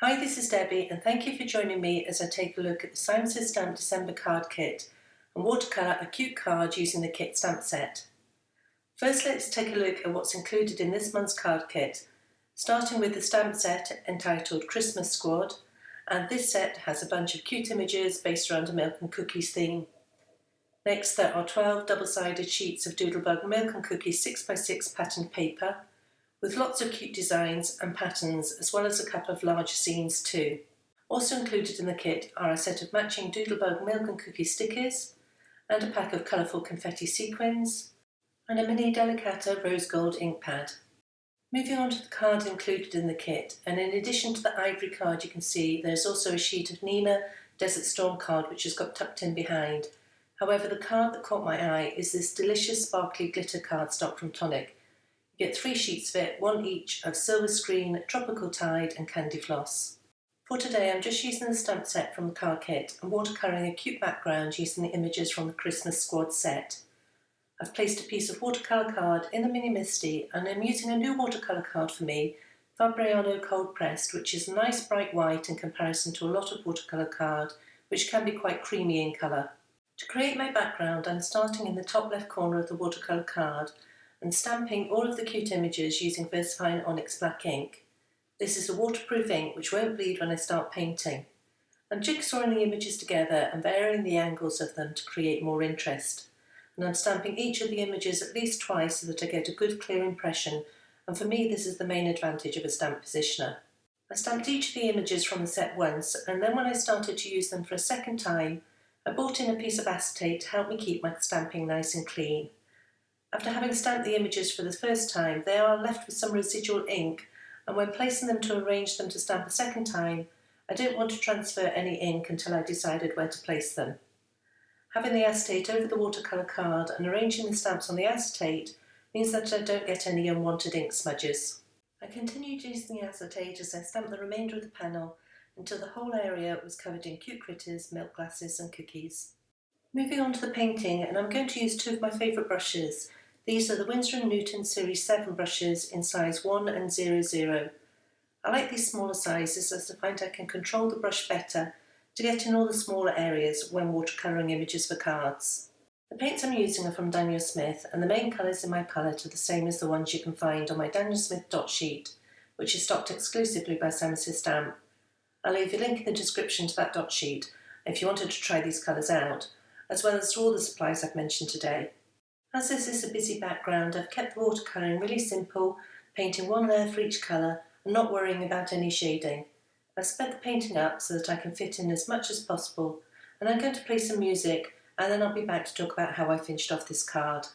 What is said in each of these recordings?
Hi, this is Debbie and thank you for joining me as I take a look at the SSS December card kit and watercolour a cute card using the kit stamp set. First, let's take a look at what's included in this month's card kit, starting with the stamp set entitled Christmas Squad, and this set has a bunch of cute images based around a milk and cookies theme. Next, there are 12 double-sided sheets of Doodlebug milk and cookies 6x6 patterned paper, with lots of cute designs and patterns, as well as a couple of larger scenes too. Also included in the kit are a set of matching Doodlebug milk and cookie stickers, and a pack of colourful confetti sequins, and a mini Delicata rose gold ink pad. Moving on to the card included in the kit, and in addition to the ivory card you can see there's also a sheet of Neenah Desert Storm card which has got tucked in behind. However, the card that caught my eye is this delicious sparkly glitter cardstock from Tonic. You get 3 sheets of it, one each of Silver Screen, Tropical Tide and Candy Floss. For today I'm just using the stamp set from the card kit and watercolouring a cute background using the images from the Christmas Squad set. I've placed a piece of watercolour card in the mini MISTI and I'm using a new watercolour card for me, Fabriano cold pressed, which is a nice bright white in comparison to a lot of watercolour card which can be quite creamy in colour. To create my background I'm starting in the top left corner of the watercolour card and stamping all of the cute images using VersaFine ONYX black ink. This is a waterproof ink which won't bleed when I start painting. I'm jigsawing the images together and varying the angles of them to create more interest. And I'm stamping each of the images at least twice so that I get a good clear impression, and for me this is the main advantage of a stamp positioner. I stamped each of the images from the set once, and then when I started to use them for a second time, I brought in a piece of acetate to help me keep my stamping nice and clean. After having stamped the images for the first time, they are left with some residual ink, and when placing them to arrange them to stamp a second time, I don't want to transfer any ink until I decided where to place them. Having the acetate over the watercolour card and arranging the stamps on the acetate means that I don't get any unwanted ink smudges. I continued using the acetate as I stamped the remainder of the panel until the whole area was covered in cute critters, milk glasses and cookies. Moving on to the painting, and I'm going to use 2 of my favourite brushes. These are the Winsor & Newton Series 7 brushes in size 1 and 00. I like these smaller sizes as I find I can control the brush better to get in all the smaller areas when watercolouring images for cards. The paints I'm using are from Daniel Smith, and the main colours in my palette are the same as the ones you can find on my Daniel Smith dot sheet, which is stocked exclusively by SSS Stamp. I'll leave a link in the description to that dot sheet if you wanted to try these colours out, as well as to all the supplies I've mentioned today. As this is a busy background, I've kept the watercolouring really simple, painting 1 layer for each colour and not worrying about any shading. I've sped the painting up so that I can fit in as much as possible, and I'm going to play some music and then I'll be back to talk about how I finished off this card.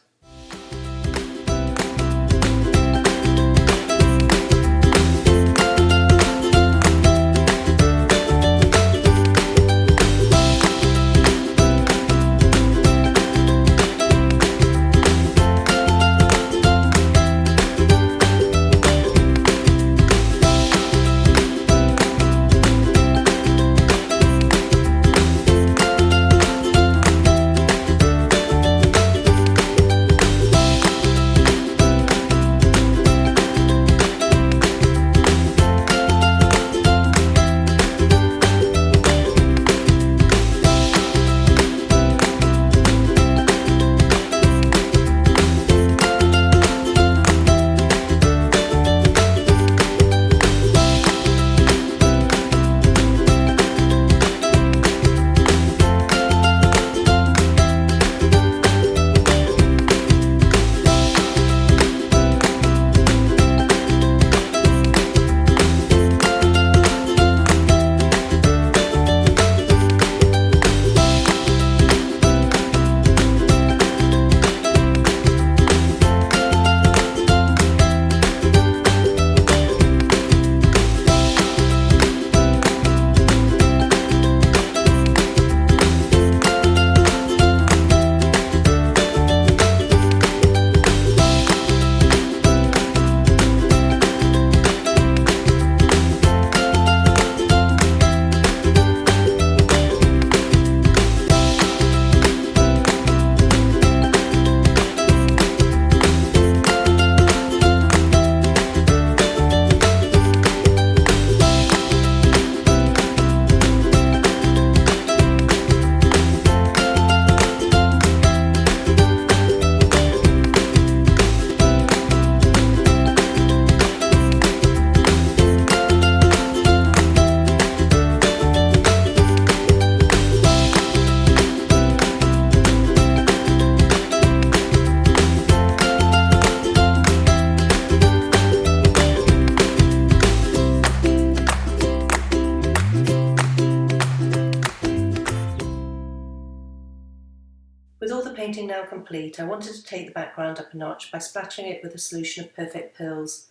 painting now complete, I wanted to take the background up a notch by splattering it with a solution of Perfect Pearls.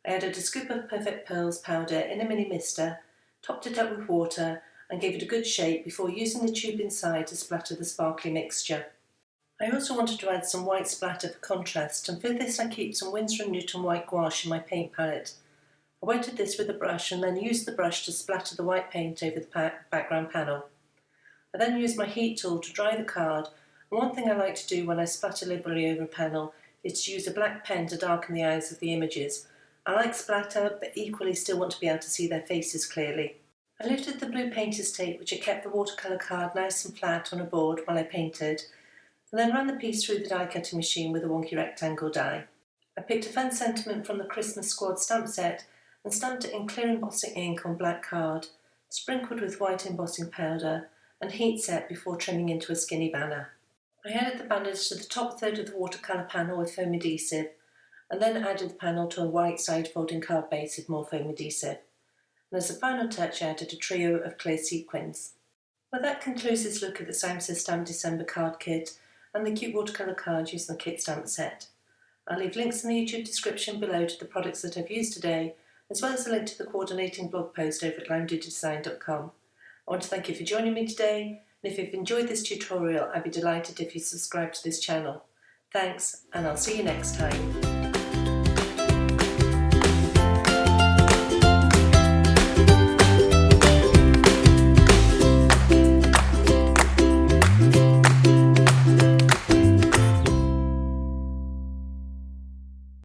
I added a scoop of Perfect Pearls powder in a mini mister, topped it up with water and gave it a good shake before using the tube inside to splatter the sparkly mixture. I also wanted to add some white splatter for contrast, and for this I keep some Winsor & Newton white gouache in my paint palette. I wetted this with a brush and then used the brush to splatter the white paint over the background panel. I then used my heat tool to dry the card, and one thing I like to do when I splatter liberally over a panel is to use a black pen to darken the eyes of the images. I like splatter, but equally still want to be able to see their faces clearly. I lifted the blue painter's tape which had kept the watercolour card nice and flat on a board while I painted, and then ran the piece through the die cutting machine with a wonky rectangle die. I picked a fun sentiment from the Christmas Squad stamp set and stamped it in clear embossing ink on black card, sprinkled with white embossing powder and heat set before trimming into a skinny banner. I added the banners to the top third of the watercolour panel with foam adhesive, and then added the panel to a white side folding card base with more foam adhesive. And as a final touch I added a trio of clear sequins. Well, that concludes this look at the SSS December card kit and the cute watercolour card using the kit stamp set. I'll leave links in the YouTube description below to the products that I've used today, as well as a link to the coordinating blog post over at limedoodledesign.com. I want to thank you for joining me today, and if you've enjoyed this tutorial, I'd be delighted if you subscribe to this channel. Thanks, and I'll see you next time.